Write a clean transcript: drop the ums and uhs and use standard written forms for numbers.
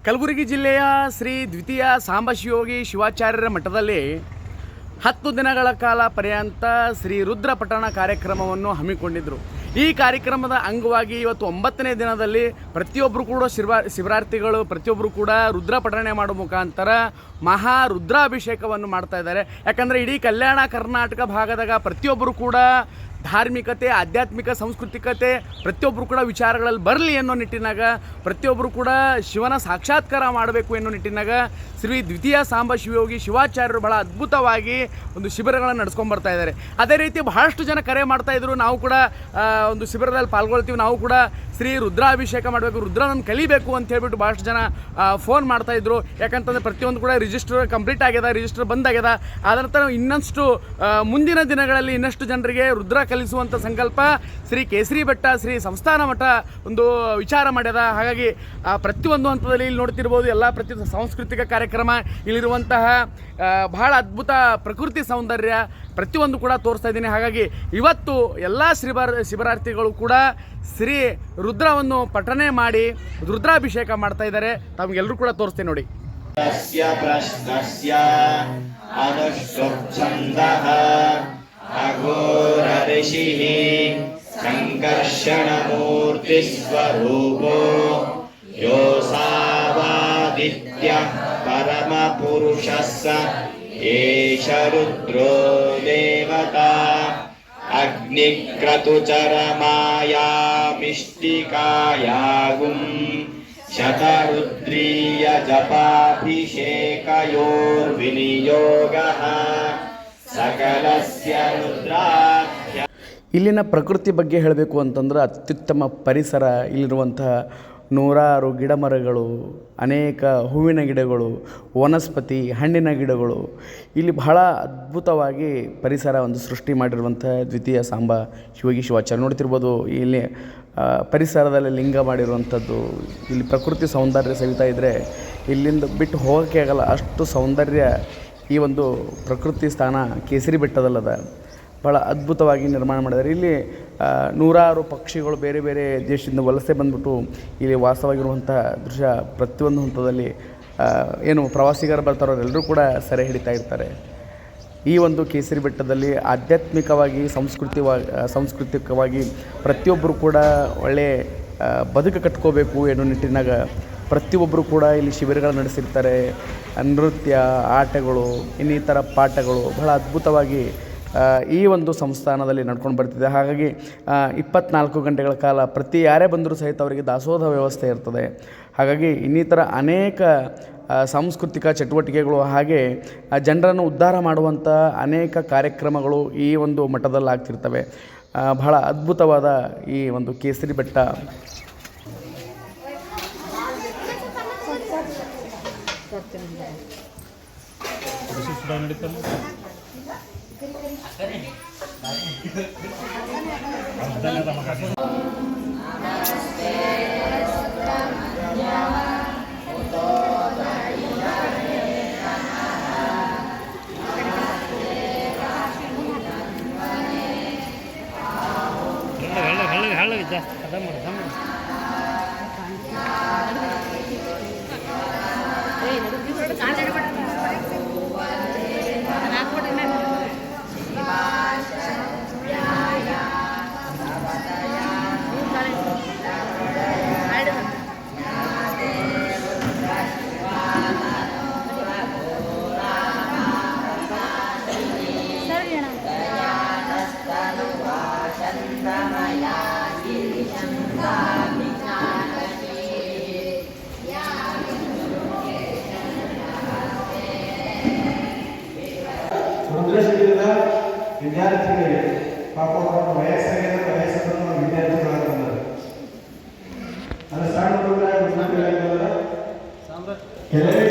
ಕಲಬುರಗಿ ಜಿಲ್ಲೆಯ ಶ್ರೀ ದ್ವಿತೀಯ ಸಾಂಬಶಿವಯೋಗಿ ಶಿವಾಚಾರ್ಯರ ಮಠದಲ್ಲಿ 10 ದಿನಗಳ ಕಾಲ ಪರ್ಯಂತ ಶ್ರೀ ರುದ್ರ ಪಠಣ ಕಾರ್ಯಕ್ರಮವನ್ನು ಹಮ್ಮಿಕೊಂಡಿದ್ದರು. ಈ ಕಾರ್ಯಕ್ರಮದ ಅಂಗವಾಗಿ ಇವತ್ತು 9ನೇ ದಿನದಲ್ಲಿ ಪ್ರತಿಯೊಬ್ಬರು ಕೂಡ ಶಿವರಾರ್ಥಿಗಳು ಪ್ರತಿಯೊಬ್ಬರು ಕೂಡ ರುದ್ರ ಪಠಣೆ ಮಾಡುವ ಮುಖಾಂತರ ಮಹಾ ರುದ್ರಾಭಿಷೇಕವನ್ನು ಮಾಡ್ತಾ ಇದ್ದಾರೆ. ಯಾಕಂದರೆ ಇಡೀ ಕಲ್ಯಾಣ ಕರ್ನಾಟಕ ಭಾಗದಾಗ ಪ್ರತಿಯೊಬ್ಬರು ಕೂಡ ಧಾರ್ಮಿಕತೆ, ಆಧ್ಯಾತ್ಮಿಕ, ಸಾಂಸ್ಕೃತಿಕತೆ ಪ್ರತಿಯೊಬ್ಬರು ಕೂಡ ವಿಚಾರಗಳಲ್ಲಿ ಬರಲಿ ಅನ್ನೋ ನಿಟ್ಟಿನಾಗ, ಪ್ರತಿಯೊಬ್ಬರು ಕೂಡ ಶಿವನ ಸಾಕ್ಷಾತ್ಕಾರ ಮಾಡಬೇಕು ಅನ್ನೋ ನಿಟ್ಟಿನಾಗ ಶ್ರೀ ದ್ವಿತೀಯ ಸಾಂಬಶಿವಯೋಗಿ ಶಿವಾಚಾರ್ಯರು ಬಹಳ ಅದ್ಭುತವಾಗಿ ಒಂದು ಶಿಬಿರಗಳನ್ನು ನಡೆಸ್ಕೊಂಡು ಬರ್ತಾ ಇದ್ದಾರೆ. ಅದೇ ರೀತಿ ಬಹಳಷ್ಟು ಜನ ಕರೆ ಮಾಡ್ತಾಯಿದ್ರು, ನಾವು ಕೂಡ ಒಂದು ಶಿಬಿರದಲ್ಲಿ ಪಾಲ್ಗೊಳ್ತೀವಿ, ನಾವು ಕೂಡ ಶ್ರೀ ರುದ್ರಾಭಿಷೇಕ ಮಾಡಬೇಕು, ರುದ್ರನನ್ನು ಕಲಿಬೇಕು ಅಂತ ಹೇಳ್ಬಿಟ್ಟು ಭಾಳಷ್ಟು ಜನ ಫೋನ್ ಮಾಡ್ತಾಯಿದ್ರು. ಯಾಕಂತಂದರೆ ಪ್ರತಿಯೊಂದು ಕೂಡ ರಿಜಿಸ್ಟರ್ ಕಂಪ್ಲೀಟ್ ಆಗ್ಯದ, ರಿಜಿಸ್ಟರ್ ಬಂದಾಗ್ಯದ. ಆದ ನಂತರ ಇನ್ನಷ್ಟು ಮುಂದಿನ ದಿನಗಳಲ್ಲಿ ಇನ್ನಷ್ಟು ಜನರಿಗೆ ರುದ್ರ ಕಲಿಸುವಂಥ ಸಂಕಲ್ಪ ಶ್ರೀ ಕೇಸರಿ ಬೆಟ್ಟ ಶ್ರೀ ಸಂಸ್ಥಾನ ಮಠ ಒಂದು ವಿಚಾರ ಮಾಡ್ಯದ. ಹಾಗಾಗಿ ಪ್ರತಿಯೊಂದು ಹಂತದಲ್ಲಿ ಇಲ್ಲಿ ನೋಡ್ತಿರ್ಬೋದು ಎಲ್ಲ ಸಾಂಸ್ಕೃತಿಕ ಕಾರ್ಯಕ್ರಮ, ಇಲ್ಲಿರುವಂತಹ ಬಹಳ ಅದ್ಭುತ ಪ್ರಕೃತಿ ಸೌಂದರ್ಯ ಪ್ರತಿಯೊಂದು ಕೂಡ ತೋರಿಸ್ತಾ ಇದ್ದೀನಿ. ಹಾಗಾಗಿ ಇವತ್ತು ಎಲ್ಲ ಶಿಬಿರಾರ್ಥಿಗಳು ಕೂಡ ಶ್ರೀ ರುದ್ರವನ್ನು ಪಠನೆ ಮಾಡಿ ರುದ್ರಾಭಿಷೇಕ ಮಾಡ್ತಾ ಇದ್ದಾರೆ. ತಮಗೆಲ್ಲರೂ ಕೂಡ ತೋರಿಸ್ತೇನೆ ನೋಡಿ. ಅಘೋರ ಋಷಿಃ ಸಂಕರ್ಷಣ ಮೂರ್ತಿ ಸ್ವರೂಪೋ ಯೋಸಾವಾದಿತ್ಯ ಪರಮ ಪುರುಷಸ್ಸ ಏಷ ರುದ್ರೋ ದೇವತಾ ಅಗ್ನಿಕ್ರತುಚರ ಮಾಯಾ ಮಿಷ್ಟಿಕಾಯಾಗುಂ ಶತರುದ್ರೀಯ ಜಪಾಭಿಷೇಕಯೋರ್ವಿನಿಯೋಗಃ ಸಕಲಸ್ಯ ರುದ್ರಾಖ್ಯ. ಇಲ್ಲಿನ ಪ್ರಕೃತಿ ಬಗ್ಗೆ ಹೇಳಬೇಕು ಅಂತಂದ್ರೆ ಅತ್ಯುತ್ತಮ ಪರಿಸರ. ಇಲ್ಲಿರುವಂತಹ 100 ಗಿಡಮರಗಳು, ಅನೇಕ ಹೂವಿನ ಗಿಡಗಳು, ವನಸ್ಪತಿ, ಹಣ್ಣಿನ ಗಿಡಗಳು, ಇಲ್ಲಿ ಬಹಳ ಅದ್ಭುತವಾಗಿ ಪರಿಸರ ಒಂದು ಸೃಷ್ಟಿ ಮಾಡಿರುವಂಥ ದ್ವಿತೀಯ ಸಾಂಬ ಶಿವಯೋಗಿ ಶಿವಾಚಾರ್ಯ ನೋಡ್ತಿರ್ಬೋದು. ಇಲ್ಲಿ ಪರಿಸರದಲ್ಲಿ ಲಿಂಗ ಮಾಡಿರುವಂಥದ್ದು, ಇಲ್ಲಿ ಪ್ರಕೃತಿ ಸೌಂದರ್ಯ ಸವಿತಾ ಇದ್ದರೆ ಇಲ್ಲಿಂದ ಬಿಟ್ಟು ಹೋಗೋಕ್ಕೆ ಆಗಲ್ಲ, ಅಷ್ಟು ಸೌಂದರ್ಯ ಈ ಒಂದು ಪ್ರಕೃತಿ ಸ್ಥಾನ ಕೇಸರಿ ಬೆಟ್ಟದಲ್ಲದ. ಭಾಳ ಅದ್ಭುತವಾಗಿ ನಿರ್ಮಾಣ ಮಾಡಿದ್ದಾರೆ. ಇಲ್ಲಿ 100 ಪಕ್ಷಿಗಳು ಬೇರೆ ಬೇರೆ ದೇಶದಿಂದ ವಲಸೆ ಬಂದ್ಬಿಟ್ಟು ಇಲ್ಲಿ ವಾಸವಾಗಿರುವಂಥ ದೃಶ್ಯ ಪ್ರತಿಯೊಂದು ಹಂತದಲ್ಲಿ ಏನು ಪ್ರವಾಸಿಗರು ಬರ್ತಾರೋ ಎಲ್ಲರೂ ಕೂಡ ಸೆರೆ ಹಿಡಿತಾ ಇರ್ತಾರೆ. ಈ ಒಂದು ಕೇಸರಿ ಬೆಟ್ಟದಲ್ಲಿ ಆಧ್ಯಾತ್ಮಿಕವಾಗಿ ಸಾಂಸ್ಕೃತಿಕವಾಗಿ ಪ್ರತಿಯೊಬ್ಬರು ಕೂಡ ಒಳ್ಳೆಯ ಬದುಕು ಕಟ್ಕೋಬೇಕು ಅನ್ನೋ ನಿಟ್ಟಿನಾಗ ಪ್ರತಿಯೊಬ್ಬರು ಕೂಡ ಇಲ್ಲಿ ಶಿಬಿರಗಳು ನಡೆಸಿರ್ತಾರೆ. ನೃತ್ಯ, ಆಟಗಳು, ಇನ್ನಿತರ ಪಾಠಗಳು ಬಹಳ ಅದ್ಭುತವಾಗಿ ಈ ಒಂದು ಸಂಸ್ಥಾನದಲ್ಲಿ ನಡ್ಕೊಂಡು ಬರ್ತಿದೆ. ಹಾಗಾಗಿ 24 ಗಂಟೆಗಳ ಕಾಲ ಯಾರೇ ಬಂದರೂ ಸಹಿತ ಅವರಿಗೆ ದಾಸೋಹ ವ್ಯವಸ್ಥೆ ಇರ್ತದೆ. ಹಾಗಾಗಿ ಇನ್ನಿತರ ಅನೇಕ ಸಾಂಸ್ಕೃತಿಕ ಚಟುವಟಿಕೆಗಳು ಹಾಗೆ ಜನರನ್ನು ಉದ್ಧಾರ ಮಾಡುವಂಥ ಅನೇಕ ಕಾರ್ಯಕ್ರಮಗಳು ಈ ಒಂದು ಮಠದಲ್ಲಿ ಆಗ್ತಿರ್ತವೆ. ಬಹಳ ಅದ್ಭುತವಾದ ಈ ಒಂದು ಕೇಸರಿ ಬೆಟ್ಟ. ರುದ್ರಶಿಬಿರದ ವಿದ್ಯಾರ್ಥಿಗಳಿಗೆ ಪಾಪ ವಯಸ್ಸಾಗಿದ್ದ ವಯಸ್ಸನ್ನು ವಿದ್ಯಾರ್ಥಿಗಳಾಗ್ತಾರೆ. ಅದು ಸಣ್ಣ ಕೆಲವೇ